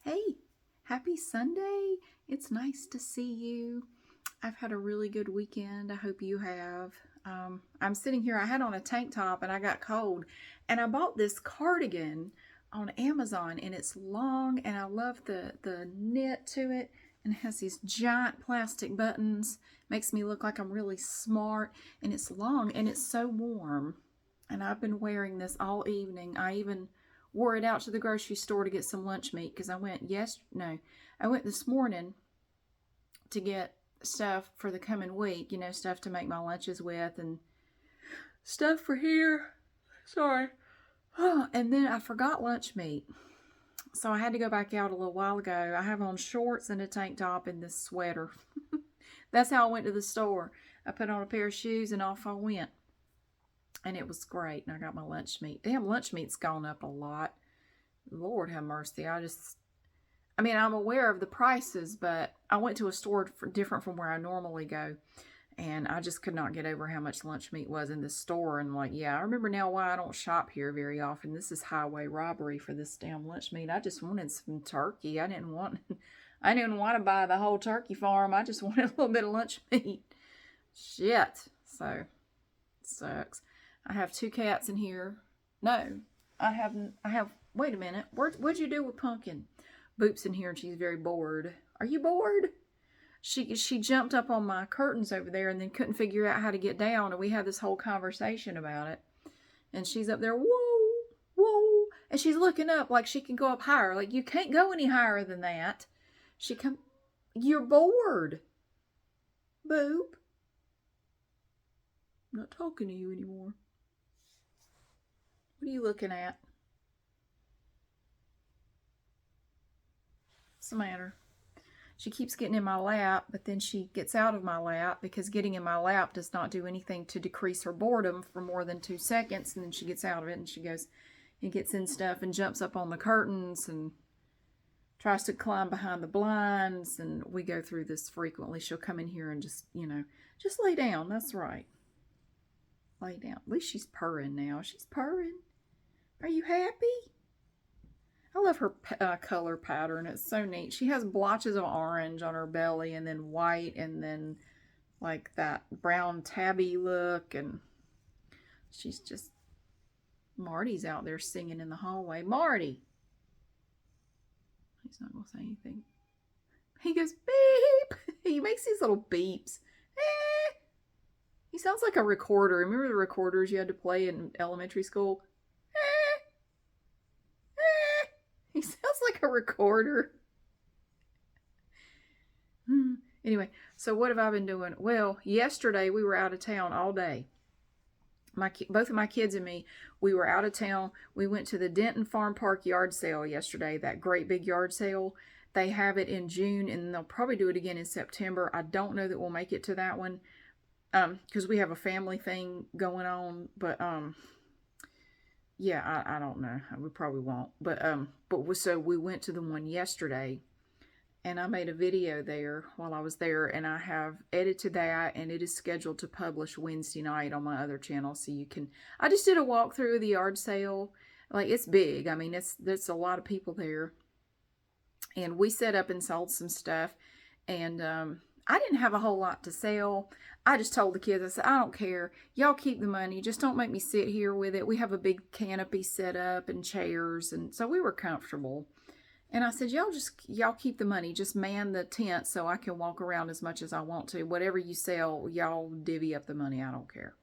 Hey, happy Sunday. It's nice to see you. I've had a really good weekend. I hope you have. I'm sitting here. I had on a tank top and I got cold. And I bought this cardigan on Amazon and it's long and I love the knit to it and it has these giant plastic buttons. Makes me look like I'm really smart and it's long and it's so warm. And I've been wearing this all evening. I even wore it out to the grocery store to get some lunch meat because I went this morning to get stuff for the coming week, stuff to make my lunches with and stuff for here. Sorry. And then I forgot lunch meat. So I had to go back out a little while ago. I have on shorts and a tank top and this sweater. That's how I went to the store. I put on a pair of shoes and off I went. And it was great. And I got my lunch meat. Damn, lunch meat's gone up a lot. Lord have mercy. I'm aware of the prices, but I went to a store different from where I normally go. And I just could not get over how much lunch meat was in this store. And I remember now why I don't shop here very often. This is highway robbery for this damn lunch meat. I just wanted some turkey. I didn't want to buy the whole turkey farm. I just wanted a little bit of lunch meat. Shit. So, it sucks. I have 2 cats in here. No, I have, wait a minute. What'd you do with Pumpkin? Boop's in here and she's very bored. Are you bored? She jumped up on my curtains over there and then couldn't figure out how to get down. And we had this whole conversation about it. And she's up there, whoa, whoa. And she's looking up like she can go up higher. Like, you can't go any higher than that. You're bored. Boop. I'm not talking to you anymore. What are you looking at? What's the matter? She keeps getting in my lap, but then she gets out of my lap because getting in my lap does not do anything to decrease her boredom for more than 2 seconds. And then she gets out of it and she goes and gets in stuff and jumps up on the curtains and tries to climb behind the blinds. And we go through this frequently. She'll come in here and just lay down. That's right. Lay down. At least she's purring now. She's purring. Are you happy? I love her color pattern. It's so neat. She has blotches of orange on her belly and then white and then like that brown tabby look. And she's just... Marty's out there singing in the hallway. Marty! He's not going to say anything. He goes, beep! He makes these little beeps. He sounds like a recorder. Remember the recorders you had to play in elementary school? He sounds like a recorder. Anyway, so what have I been doing? Well, yesterday we were out of town all day. Both of my kids and me, we were out of town. We went to the Denton Farm Park yard sale yesterday, that great big yard sale. They have it in June, and they'll probably do it again in September. I don't know that we'll make it to that one because we have a family thing going on, but yeah, I don't know. We probably won't. So we went to the one yesterday and I made a video there while I was there and I have edited that and it is scheduled to publish Wednesday night on my other channel. So I just did a walkthrough of the yard sale. Like, it's big. I mean, there's a lot of people there and we set up and sold some stuff and, I didn't have a whole lot to sell. I just told the kids, I said, I don't care. Y'all keep the money. Just don't make me sit here with it. We have a big canopy set up and chairs. And so we were comfortable. And I said, y'all keep the money. Just man the tent so I can walk around as much as I want to. Whatever you sell, y'all divvy up the money. I don't care.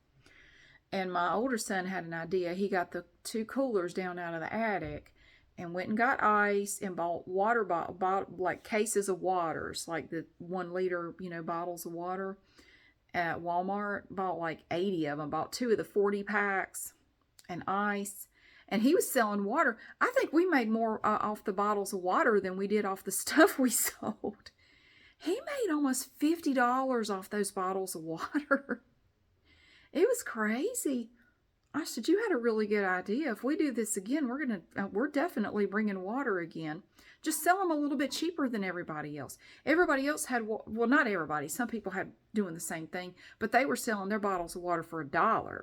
And my older son had an idea. He got the 2 coolers down out of the attic and went and got ice and bought water like cases of waters, like the 1 liter, bottles of water at Walmart. Bought like 80 of them, bought 2 of the 40 packs and ice. And he was selling water. I think we made more off the bottles of water than we did off the stuff we sold. He made almost $50 off those bottles of water. It was crazy. I said, you had a really good idea. If we do this again, we're definitely bringing water again. Just sell them a little bit cheaper than everybody else. Everybody else had, well, not everybody. Some people had doing the same thing, but they were selling their bottles of water for $1.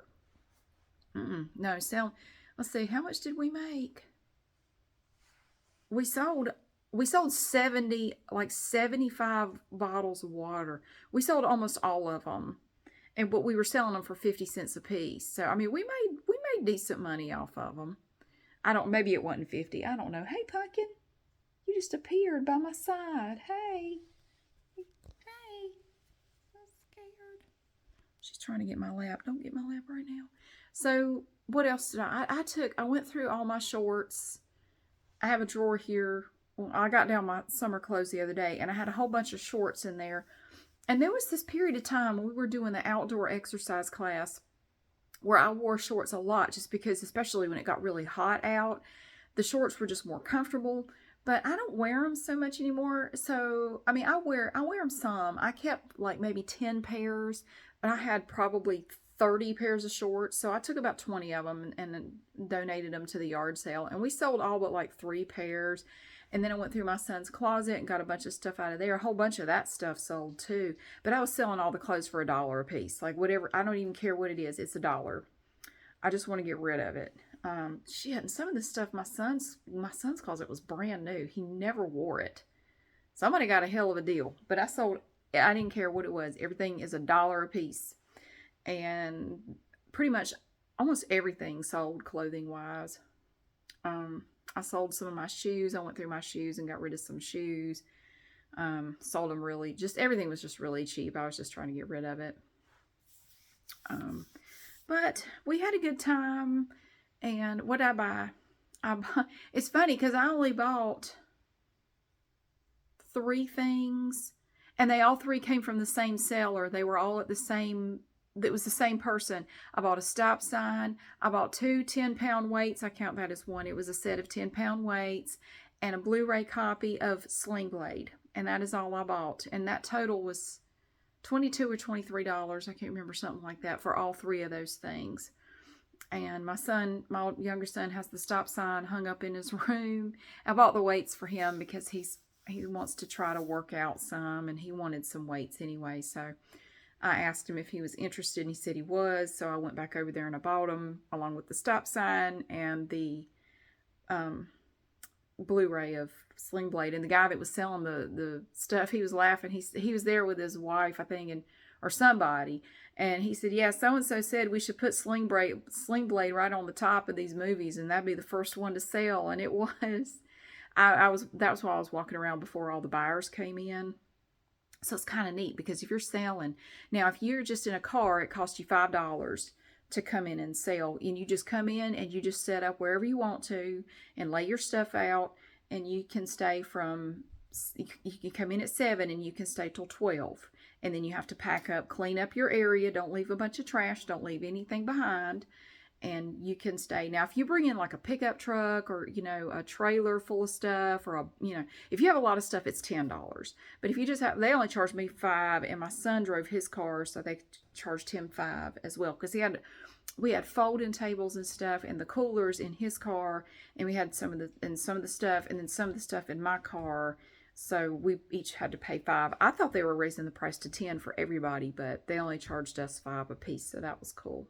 Let's see, how much did we make? We sold we sold 70, like 75 bottles of water. We sold almost all of them. But we were selling them for 50 cents a piece. So I mean, we made decent money off of them. I don't, maybe it wasn't 50. I don't know. Hey, Pumpkin, you just appeared by my side. Hey. Hey. I'm scared. She's trying to get my lap. Don't get my lap right now. So what else did I went through all my shorts. I have a drawer here. Well, I got down my summer clothes the other day, and I had a whole bunch of shorts in there. And there was this period of time we were doing the outdoor exercise class where I wore shorts a lot, just because, especially when it got really hot out, the shorts were just more comfortable. But I don't wear them so much anymore. So I mean, I wear them some. I kept like maybe 10 pairs, but I had probably 30 pairs of shorts. So I took about 20 of them and donated them to the yard sale. And we sold all but like 3 pairs. And then I went through my son's closet and got a bunch of stuff out of there. A whole bunch of that stuff sold too. But I was selling all the clothes for $1 a piece. Like whatever, I don't even care what it is. It's $1. I just want to get rid of it. Shit, and some of the stuff, my son's closet was brand new. He never wore it. Somebody got a hell of a deal. But I didn't care what it was. Everything is $1 a piece. And pretty much almost everything sold clothing wise. I sold some of my shoes. I went through my shoes and got rid of some shoes. Sold them really, just everything was just really cheap. I was just trying to get rid of it. But we had a good time. And what did I buy? It's funny because I only bought 3 things, and they all 3 came from the same seller. They were all at the same, it was the same person. I bought a stop sign. I bought 2 10-pound weights. I count that as one. It was a set of 10-pound weights and a Blu-ray copy of Sling Blade. And that is all I bought. And that total was $22 or $23. I can't remember, something like that, for all 3 of those things. And my younger son has the stop sign hung up in his room. I bought the weights for him because he wants to try to work out some, and he wanted some weights anyway. So I asked him if he was interested, and he said he was. So I went back over there and I bought them along with the stop sign and the Blu-ray of Sling Blade. And the guy that was selling the stuff, he was laughing. He was there with his wife, I think, or somebody. And he said, yeah, so-and-so said we should put Sling Blade right on the top of these movies, and that'd be the first one to sell. And it was. That was why I was walking around before all the buyers came in. So it's kind of neat, because if you're selling, now if you're just in a car, it costs you $5 to come in and sell. And you just come in and you just set up wherever you want to and lay your stuff out, and you can stay you can come in at 7 and you can stay till 12. And then you have to pack up, clean up your area. Don't leave a bunch of trash. Don't leave anything behind. And you can stay. Now, if you bring in like a pickup truck or, a trailer full of stuff, or if you have a lot of stuff, it's $10. But if you just they only charged me $5, and my son drove his car, so they charged him $5 as well. Because we had folding tables and stuff, and the coolers in his car, and we had some of the stuff, and then some of the stuff in my car. So we each had to pay $5. I thought they were raising the price to $10 for everybody, but they only charged us $5 a piece, so that was cool.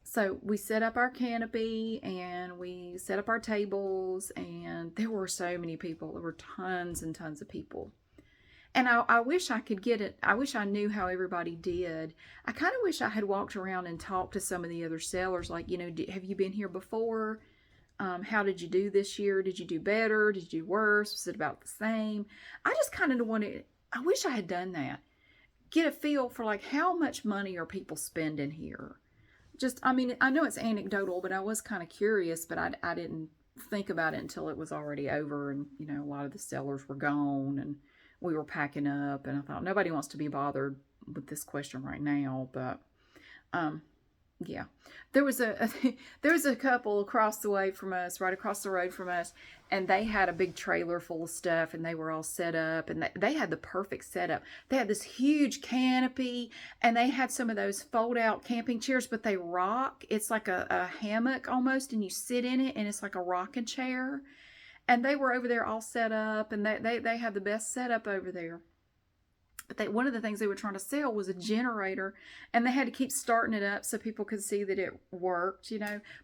So we set up our canopy, and we set up our tables, and there were so many people. There were tons and tons of people. And I wish I could get it. I wish I knew how everybody did. I kind of wish I had walked around and talked to some of the other sellers. Like, have you been here before? How did you do this year? Did you do better? Did you do worse? Was it about the same? I just kind of I wish I had done that. Get a feel for like, how much money are people spending here? I know it's anecdotal, but I was kind of curious, but I didn't think about it until it was already over, and, a lot of the sellers were gone, and we were packing up, and I thought, nobody wants to be bothered with this question right now, but, yeah, there was a couple across the way from us, right across the road from us, and they had a big trailer full of stuff, and they were all set up, and they had the perfect setup. They had this huge canopy, and they had some of those fold-out camping chairs, but they rock. It's like a hammock almost, and you sit in it, and it's like a rocking chair. And they were over there all set up, and they had the best setup over there. But one of the things they were trying to sell was a generator, and they had to keep starting it up so people could see that it worked,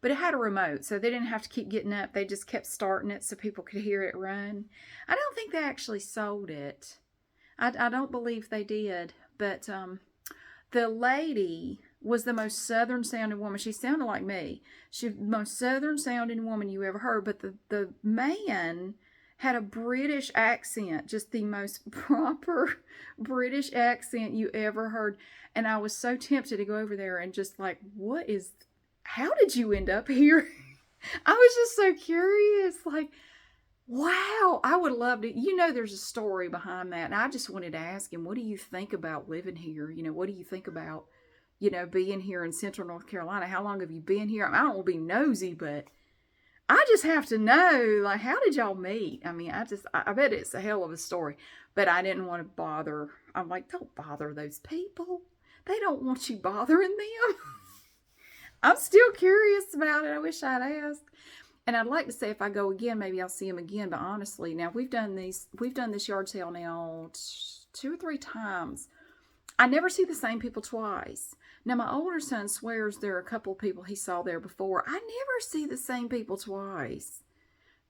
But it had a remote, so they didn't have to keep getting up. They just kept starting it so people could hear it run. I don't think they actually sold it. I don't believe they did. But the lady was the most southern sounding woman. She sounded like me. She was the most southern sounding woman you ever heard. But the man had a British accent, just the most proper British accent you ever heard. And I was so tempted to go over there and just like, how did you end up here? I was just so curious. Like, wow, I would love to. There's a story behind that. And I just wanted to ask him, what do you think about living here? What do you think about, being here in Central North Carolina? How long have you been here? I don't want to be nosy, but I just have to know, like, how did y'all meet? I mean, I bet it's a hell of a story, but I didn't want to bother. I'm like, don't bother those people. They don't want you bothering them. I'm still curious about it. I wish I'd asked. And I'd like to say if I go again, maybe I'll see him again. But honestly, now we've done this yard sale now 2 or 3 times. I never see the same people twice. Now, my older son swears there are a couple of people he saw there before. I never see the same people twice.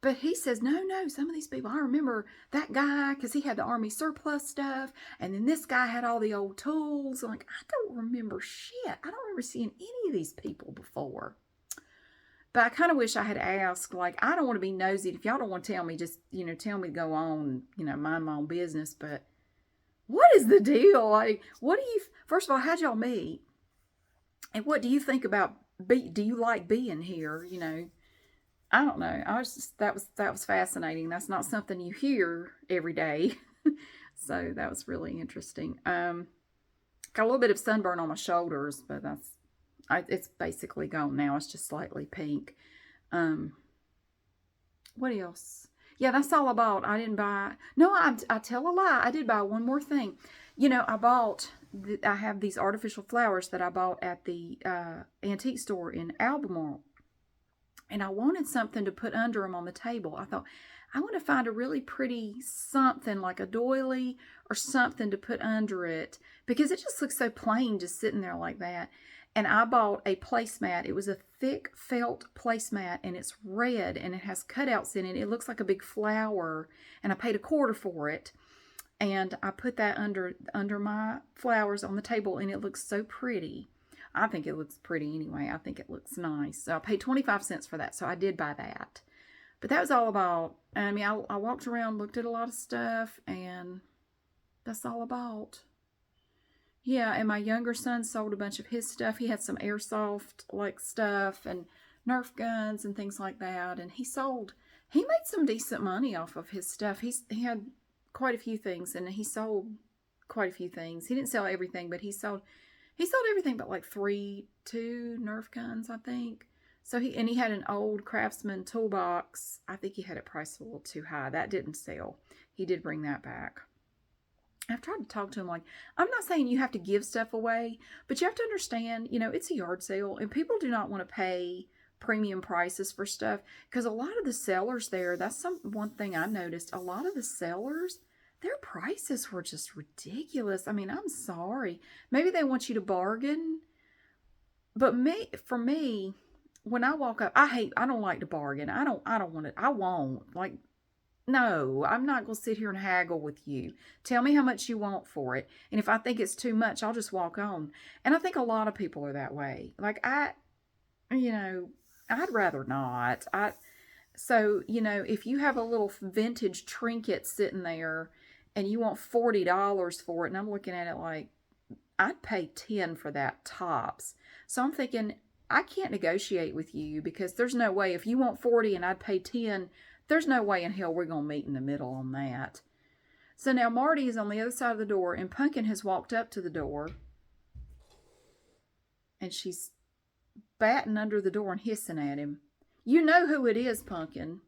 But he says, no, some of these people, I remember that guy because he had the Army surplus stuff. And then this guy had all the old tools. I'm like, I don't remember shit. I don't remember seeing any of these people before. But I kind of wish I had asked, like, I don't want to be nosy. If y'all don't want to tell me, just, tell me to go on, mind my own business. But what is the deal? Like, first of all, how'd y'all meet? And what do you think about, do you like being here? I don't know. That was fascinating. That's not something you hear every day. So that was really interesting. Got a little bit of sunburn on my shoulders, but it's basically gone now. It's just slightly pink. What else? Yeah, that's all I bought. I didn't buy. No, I tell a lie. I did buy one more thing. I have these artificial flowers that I bought at the antique store in Albemarle. And I wanted something to put under them on the table. I thought, I want to find a really pretty something like a doily or something to put under it because it just looks so plain just sitting there like that. And I bought a placemat. It was a thick felt placemat and it's red and it has cutouts in it. It looks like a big flower and I paid $0.25 for it. And I put that under my flowers on the table and it looks so pretty. I think it looks pretty anyway. I think it looks nice. So I paid 25 cents for that. So I did buy that. But that was all about, I mean, I walked around, looked at a lot of stuff, and that's all I bought. Yeah, and my younger son sold a bunch of his stuff. He had some airsoft like stuff and Nerf guns and things like that. And he made some decent money off of his stuff. He had quite a few things and he sold quite a few things. He didn't sell everything, but he sold everything but like 2 Nerf guns, I think. So he had an old Craftsman toolbox. I think he had it priced a little too high. That didn't sell. He did bring that back. I've tried to talk to him like, I'm not saying you have to give stuff away, but you have to understand, it's a yard sale and people do not want to pay premium prices for stuff because a lot of the sellers there, that's one thing I noticed, a lot of the sellers, their prices were just ridiculous. I mean, I'm sorry. Maybe they want you to bargain, but for me, when I walk up, I don't like to bargain. I don't want to, I won't. Like, no, I'm not going to sit here and haggle with you. Tell me how much you want for it. And if I think it's too much, I'll just walk on. And I think a lot of people are that way. Like, I'd rather not. So, if you have a little vintage trinket sitting there and you want $40 for it, and I'm looking at it like, I'd pay $10 for that tops. So I'm thinking, I can't negotiate with you because there's no way. If you want 40 and I'd pay 10, there's no way in hell we're going to meet in the middle on that. So now Marty is on the other side of the door and Pumpkin has walked up to the door. And she's batting under the door and hissing at him. You know who it is, Pumpkin.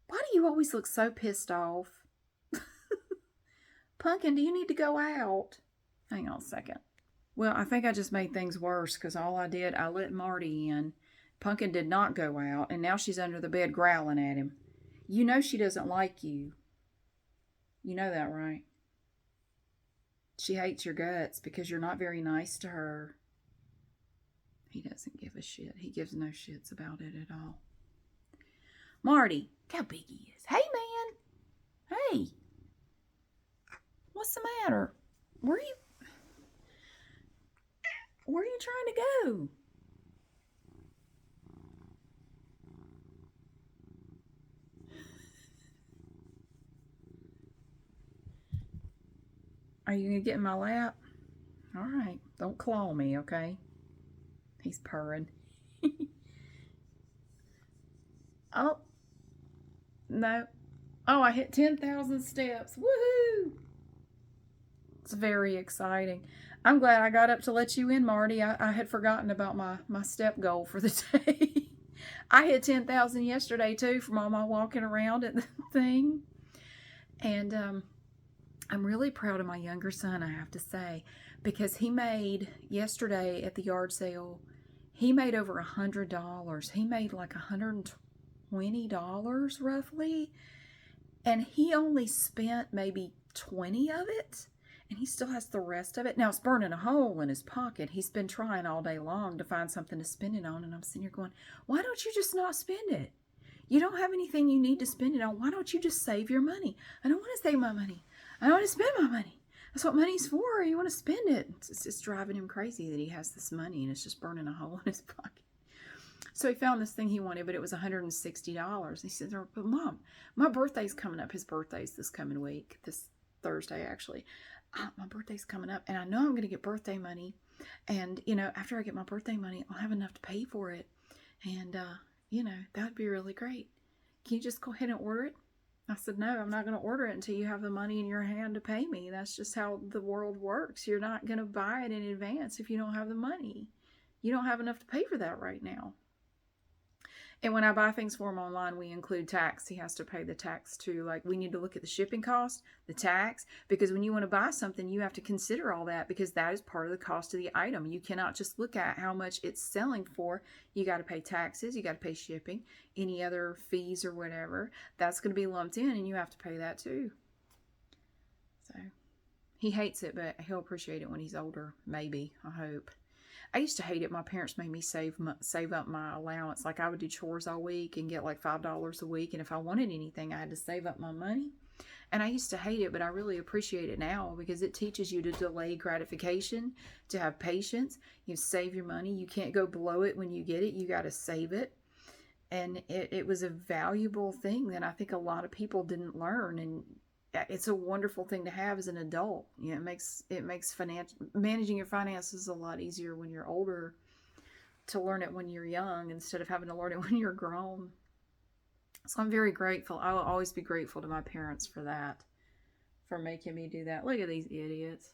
Why do you always look so pissed off? Pumpkin, do you need to go out? Hang on a second. Well, I think I just made things worse because all I did, I let Marty in. Pumpkin did not go out, and now she's under the bed growling at him. You know she doesn't like you. You know that, right? She hates your guts because you're not very nice to her. He doesn't give a shit. He gives no shits about it at all. Marty, look how big he is. Hey, man. Hey. What's the matter? Where are you trying to go? Are you going to get in my lap? All right. Don't claw me, okay? He's purring. Oh, no. Oh, I hit 10,000 steps. Woohoo! It's very exciting. I'm glad I got up to let you in, Marty. I had forgotten about my step goal for the day. I hit 10,000 yesterday, too, from all my walking around at the thing. And I'm really proud of my younger son, I have to say, because he made, yesterday at the yard sale, he made over $100. He made like $120 roughly. And he only spent maybe 20 of it. And he still has the rest of it. Now, it's burning a hole in his pocket. He's been trying all day long to find something to spend it on. And I'm sitting here going, why don't you just not spend it? You don't have anything you need to spend it on. Why don't you just save your money? I don't want to save my money. I don't want to spend my money. That's what money's for. You want to spend it. It's just driving him crazy that he has this money and it's just burning a hole in his pocket. So he found this thing he wanted, but it was $160. He said, but Mom, my birthday's coming up. His birthday's this coming week, this Thursday, actually. My birthday's coming up, and I know I'm going to get birthday money. And, after I get my birthday money, I'll have enough to pay for it. And, that would be really great. Can you just go ahead and order it? I said, no, I'm not going to order it until you have the money in your hand to pay me. That's just how the world works. You're not going to buy it in advance if you don't have the money. You don't have enough to pay for that right now. And when I buy things for him online, we include tax. He has to pay the tax too. Like, we need to look at the shipping cost, the tax, because when you want to buy something, you have to consider all that because that is part of the cost of the item. You cannot just look at how much it's selling for. You got to pay taxes. You got to pay shipping, any other fees or whatever. That's going to be lumped in, and you have to pay that too. So he hates it, but he'll appreciate it when he's older. Maybe, I hope. I used to hate it. My parents made me save up my allowance. Like, I would do chores all week and get like $5 a week. And if I wanted anything, I had to save up my money. And I used to hate it, but I really appreciate it now because it teaches you to delay gratification, to have patience. You save your money. You can't go blow it when you get it. You got to save it. And it was a valuable thing that I think a lot of people didn't learn. And it's a wonderful thing to have as an adult. It makes managing your finances a lot easier when you're older, to learn it when you're young instead of having to learn it when you're grown. So I'm very grateful. I will always be grateful to my parents for that, for making me do that. Look at these idiots.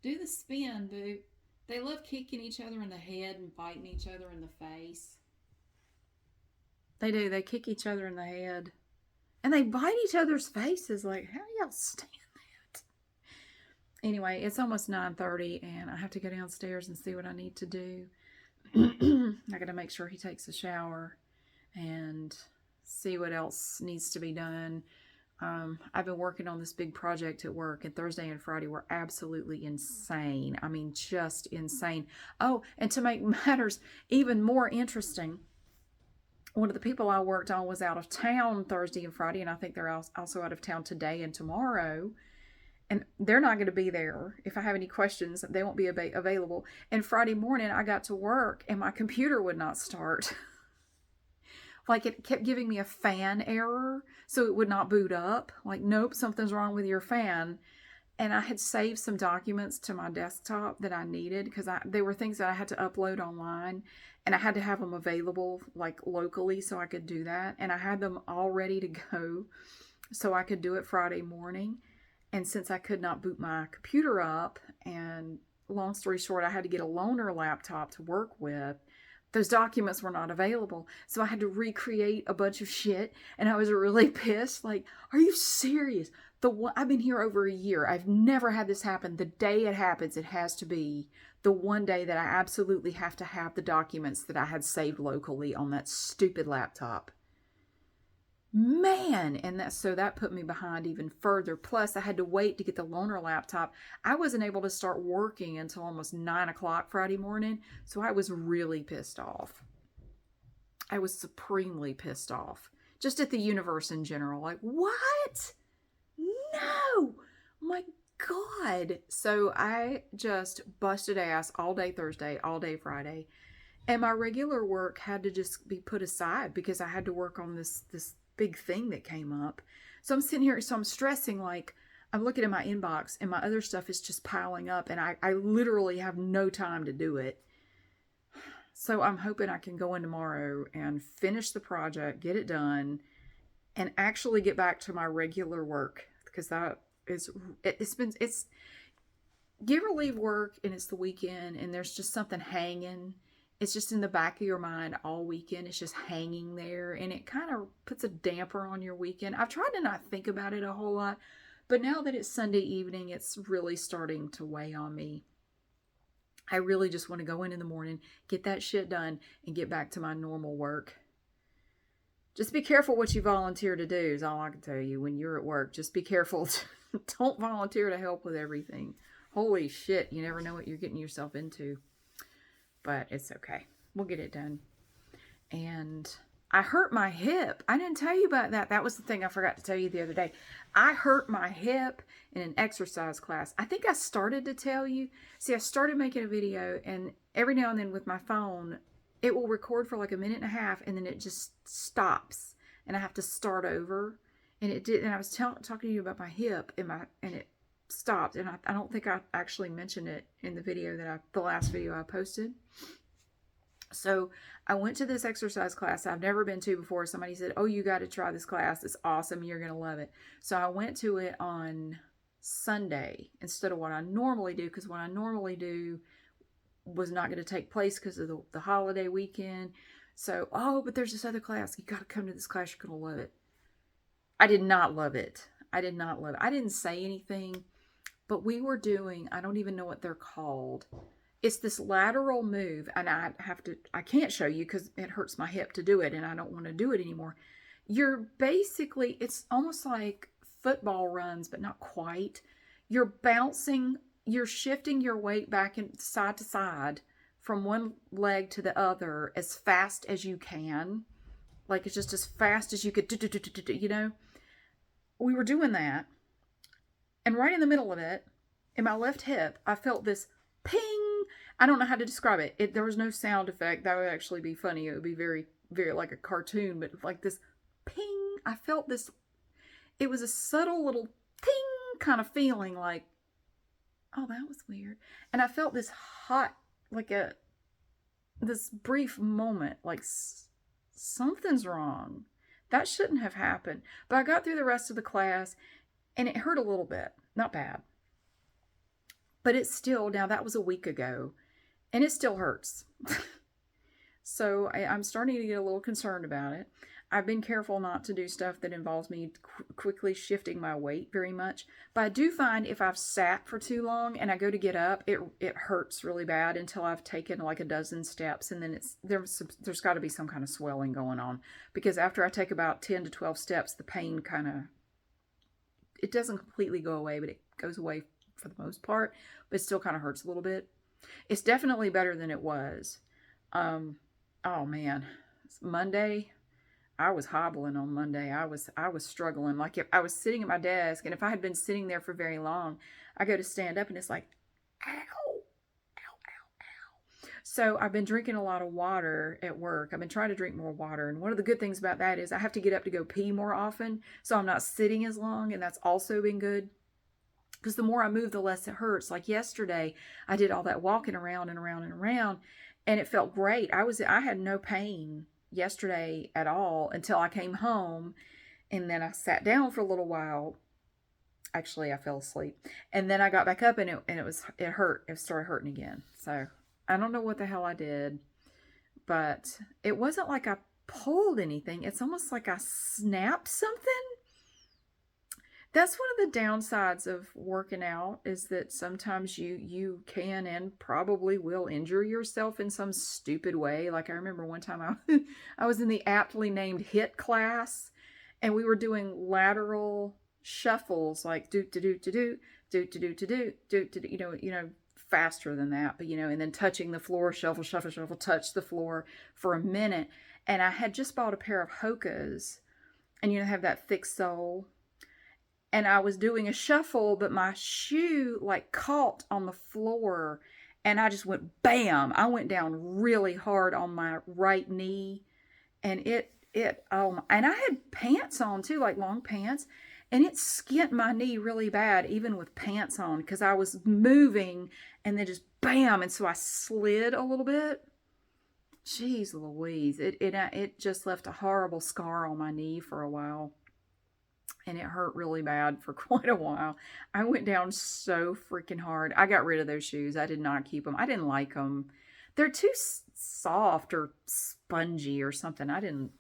Do the spin, boo. They love kicking each other in the head and biting each other in the face. They do. They kick each other in the head. And they bite each other's faces. Like, how do y'all stand that? Anyway, it's almost 9:30 and I have to go downstairs and see what I need to do. I got to make sure he takes a shower and see what else needs to be done. I've been working on this big project at work, and Thursday and Friday were absolutely insane. I mean, just insane. Oh, and to make matters even more interesting, one of the people I worked on was out of town Thursday and Friday, and I think they're also out of town today and tomorrow. And they're not going to be there. If I have any questions, they won't be available. And Friday morning, I got to work, and my computer would not start. Like, it kept giving me a fan error, so it would not boot up. Like, nope, something's wrong with your fan. And I had saved some documents to my desktop that I needed because they were things that I had to upload online, and I had to have them available, like, locally so I could do that. And I had them all ready to go so I could do it Friday morning. And since I could not boot my computer up, and long story short, I had to get a loaner laptop to work with, those documents were not available. So I had to recreate a bunch of shit, and I was really pissed. Like, are you serious? I've been here over a year. I've never had this happen. The day it happens, it has to be the one day that I absolutely have to have the documents that I had saved locally on that stupid laptop. Man, and that put me behind even further. Plus, I had to wait to get the loaner laptop. I wasn't able to start working until almost 9 o'clock Friday morning, so I was really pissed off. I was supremely pissed off. Just at the universe in general. Like, what? No! My God. So I just busted ass all day Thursday, all day Friday. And my regular work had to just be put aside because I had to work on this big thing that came up. So I'm sitting here, so I'm stressing, like, I'm looking at my inbox and my other stuff is just piling up, and I literally have no time to do it. So I'm hoping I can go in tomorrow and finish the project, get it done, and actually get back to my regular work, because that is, it's, you ever leave work and it's the weekend and there's just something hanging. It's just in the back of your mind all weekend. It's just hanging there, and it kind of puts a damper on your weekend. I've tried to not think about it a whole lot, but now that it's Sunday evening, it's really starting to weigh on me. I really just want to go in the morning, get that shit done, and get back to my normal work. Just be careful what you volunteer to do is all I can tell you when you're at work. Just be careful. Don't volunteer to help with everything. Holy shit, you never know what you're getting yourself into. But it's okay. We'll get it done. And I hurt my hip. I didn't tell you about that. That was the thing I forgot to tell you the other day. I hurt my hip in an exercise class. I think I started to tell you. See, I started making a video, and every now and then with my phone, it will record for like a minute and a half, and then it just stops, and I have to start over. And it did. And I was talking to you about my hip and it stopped. And I don't think I actually mentioned it in the video the last video I posted. So I went to this exercise class I've never been to before. Somebody said, oh, you got to try this class. It's awesome. You're going to love it. So I went to it on Sunday instead of what I normally do, because what I normally do was not going to take place because of the holiday weekend. So, but there's this other class. You got to come to this class. You're going to love it. I did not love it. I did not love it. I didn't say anything, but we were doing, I don't even know what they're called. It's this lateral move, and I can't show you because it hurts my hip to do it, and I don't want to do it anymore. It's almost like football runs, but not quite. You're bouncing, you're shifting your weight back and side to side from one leg to the other as fast as you can. Like, it's just as fast as you could, you know. We were doing that, and right in the middle of it, in my left hip, I felt this ping. I don't know how to describe it. There was no sound effect. That would actually be funny. It would be very, very like a cartoon, but like this ping. I felt this. It was a subtle little ping kind of feeling, like, oh, that was weird. And I felt this hot, like this brief moment, like something's wrong. That shouldn't have happened. But I got through the rest of the class, and it hurt a little bit. Not bad. But it's still, now that was a week ago, and it still hurts. So I'm starting to get a little concerned about it. I've been careful not to do stuff that involves me quickly shifting my weight very much. But I do find if I've sat for too long and I go to get up, it hurts really bad until I've taken like a dozen steps. And then there's got to be some kind of swelling going on. Because after I take about 10 to 12 steps, the pain it doesn't completely go away, but it goes away for the most part. But it still kind of hurts a little bit. It's definitely better than it was. Oh man, it's Monday. I was hobbling on Monday. I was struggling. Like, if I was sitting at my desk, and if I had been sitting there for very long, I go to stand up and it's like, ow, ow, ow, ow. So I've been drinking a lot of water at work. I've been trying to drink more water. And one of the good things about that is I have to get up to go pee more often. So I'm not sitting as long, and that's also been good. Because the more I move, the less it hurts. Like yesterday, I did all that walking around and around and around, and it felt great. I had no pain yesterday at all until I came home, and then I sat down for a little while. Actually, I fell asleep, and then I got back up, and it hurt. It started hurting again. So I don't know what the hell I did, but it wasn't like I pulled anything. It's almost like I snapped something. That's one of the downsides of working out, is that sometimes you can and probably will injure yourself in some stupid way. Like, I remember one time I was in the aptly named HIIT class, And we were doing lateral shuffles, like do to do to do do to do to do do to faster than that, but and then touching the floor, shuffle, shuffle, shuffle, touch the floor for a minute. And I had just bought a pair of Hoka's, and have that thick sole. And I was doing a shuffle, but my shoe like caught on the floor, and I just went bam. I went down really hard on my right knee, and and I had pants on too, like long pants, and it skint my knee really bad, even with pants on, because I was moving, and then just bam, and so I slid a little bit. Jeez Louise, it just left a horrible scar on my knee for a while, and it hurt really bad for quite a while. I went down so freaking hard. I got rid of those shoes. I did not keep them. I didn't like them. They're too soft or spongy or something. I didn't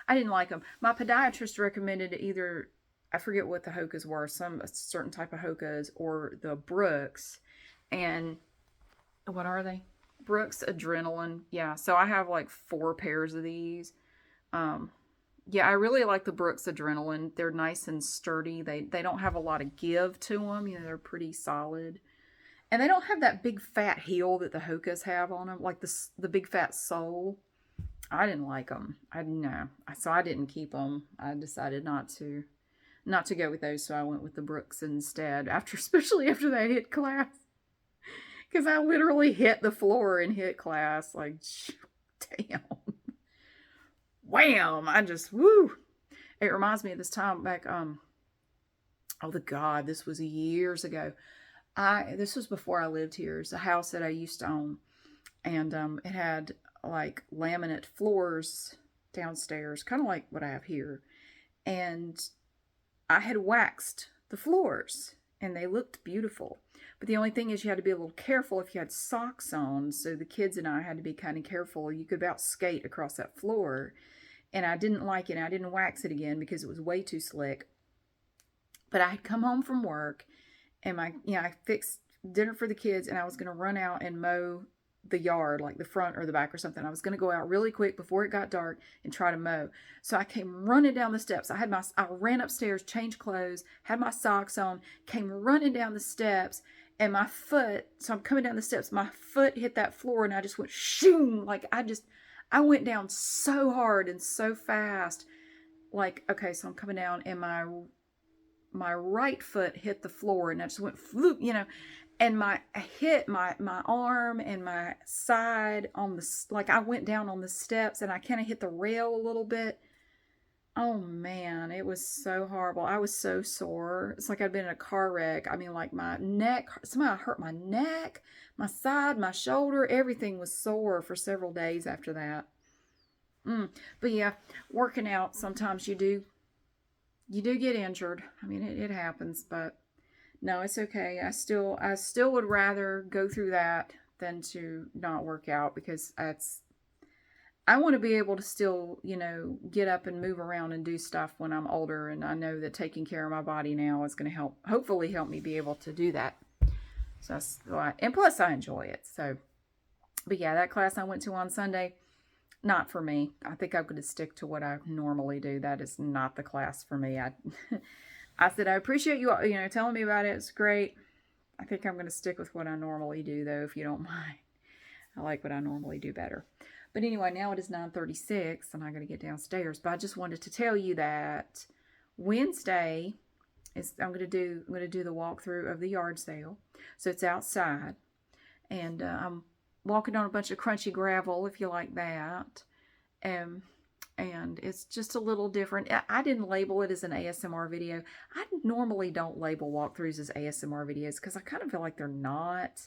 like them. My podiatrist recommended either, I forget what the Hoka's were, a certain type of Hoka's, or the Brooks. And what are they? Brooks Adrenaline. Yeah, so I have like 4 pairs of these. Yeah, I really like the Brooks Adrenaline. They're nice and sturdy. They don't have a lot of give to them. They're pretty solid. And they don't have that big fat heel that the Hoka's have on them, like the big fat sole. I didn't like them. So I didn't keep them. I decided not to go with those, so I went with the Brooks instead. Especially after that HIIT class, because I literally hit the floor in HIIT class. Like, damn, wham! I just woo. It reminds me of this time back. This was years ago. This was before I lived here. It's a house that I used to own, and it had like laminate floors downstairs, kind of like what I have here. And I had waxed the floors, and they looked beautiful. But the only thing is, you had to be a little careful if you had socks on. So the kids and I had to be kind of careful. You could about skate across that floor. And I didn't like it. I didn't wax it again because it was way too slick. But I had come home from work, and I fixed dinner for the kids, and I was going to run out and mow the yard, like the front or the back or something. I was going to go out really quick before it got dark and try to mow. So I came running down the steps. I ran upstairs, changed clothes, had my socks on, came running down the steps, and my foot, so I'm coming down the steps, my foot hit that floor, and I just went shoom. Like I went down so hard and so fast. Like, okay, so I'm coming down, and my right foot hit the floor, and I just went floop, and I hit my arm and my side on like I went down on the steps, and I kind of hit the rail a little bit. Oh man, it was so horrible. I was so sore. It's like I'd been in a car wreck. I mean, like my neck, somehow hurt my neck, my side, my shoulder, everything was sore for several days after that. But yeah, working out, sometimes you do get injured. I mean, it happens, but no, it's okay. I still would rather go through that than to not work out, because I want to be able to still, get up and move around and do stuff when I'm older, and I know that taking care of my body now is going to hopefully help me be able to do that. So and plus I enjoy it. So, but yeah, that class I went to on Sunday, not for me. I think I'm going to stick to what I normally do. That is not the class for me. I said, I appreciate you, telling me about it. It's great. I think I'm going to stick with what I normally do, though, if you don't mind. I like what I normally do better. But anyway, now it is 9:36, and I got to get downstairs. But I just wanted to tell you that Wednesday I'm going to do the walkthrough of the yard sale. So it's outside, and I'm walking on a bunch of crunchy gravel, if you like that. And it's just a little different. I didn't label it as an ASMR video. I normally don't label walkthroughs as ASMR videos because I kind of feel like they're not.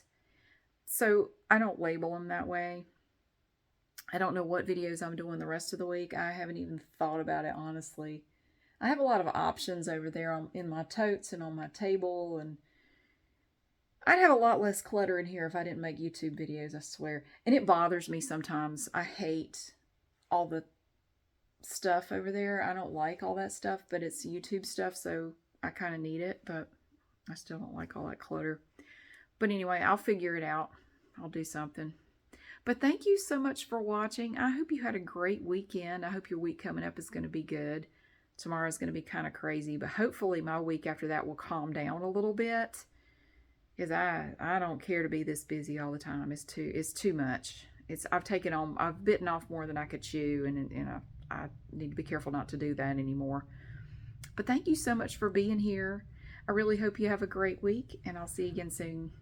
So I don't label them that way. I don't know what videos I'm doing the rest of the week. I haven't even thought about it, honestly. I have a lot of options over there in my totes and on my table, and I'd have a lot less clutter in here if I didn't make YouTube videos, I swear. And it bothers me sometimes. I hate all the stuff over there. I don't like all that stuff, but it's YouTube stuff, so I kind of need it, but I still don't like all that clutter. But anyway, I'll figure it out. I'll do something. But thank you so much for watching. I hope you had a great weekend. I hope your week coming up is going to be good. Tomorrow's going to be kind of crazy, but hopefully my week after that will calm down a little bit. Because I don't care to be this busy all the time. It's too much. I've bitten off more than I could chew, and I need to be careful not to do that anymore. But thank you so much for being here. I really hope you have a great week, and I'll see you again soon.